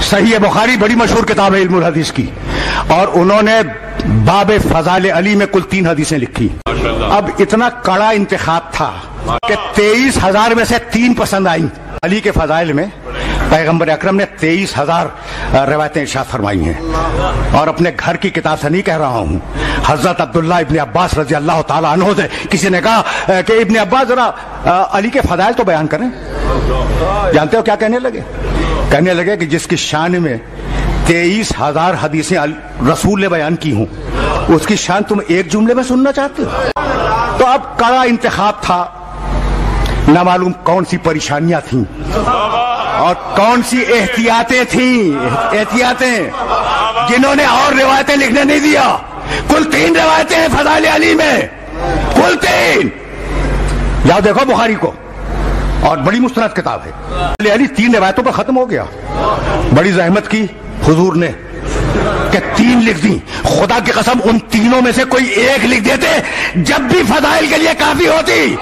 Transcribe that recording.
صحیح بخاری بڑی مشہور کتاب ہے علم الحدیث کی، اور انہوں نے باب فضائل علی میں کل 3 حدیثیں لکھی۔ اب اتنا کڑا انتخاب تھا کہ 23,000 میں سے 3 پسند آئیں۔ علی کے فضائل میں پیغمبر اکرم نے 23,000 روایتیں ارشاد فرمائی ہیں، اور اپنے گھر کی کتاب سے نہیں کہہ رہا ہوں۔ حضرت عبداللہ ابن عباس رضی اللہ تعالیٰ عنہ سے کسی نے کہا کہ ابن عباس ذرا علی کے فضائل تو بیان کریں۔ جانتے ہو کیا کہنے لگے؟ کہنے لگے کہ جس کی شان میں 23,000 حدیثیں رسول نے بیان کی ہوں، اس کی شان تم ایک جملے میں سننا چاہتے ہو؟ تو اب کڑا انتخاب تھا، نہ معلوم کون سی پریشانیاں تھیں اور کون سی احتیاطیں تھیں، جنہوں نے اور روایتیں لکھنے نہیں دیا۔ کل 3 روایتیں ہیں فضائل علی میں، کل 3۔ جاؤ دیکھو بخاری کو، اور بڑی مستند کتاب ہے۔ علی 3 روایتوں پر ختم ہو گیا۔ بڑی زحمت کی حضور نے کہ 3 لکھ دی۔ خدا کی قسم ان تینوں میں سے کوئی ایک لکھ دیتے، جب بھی فضائل کے لیے کافی ہوتی۔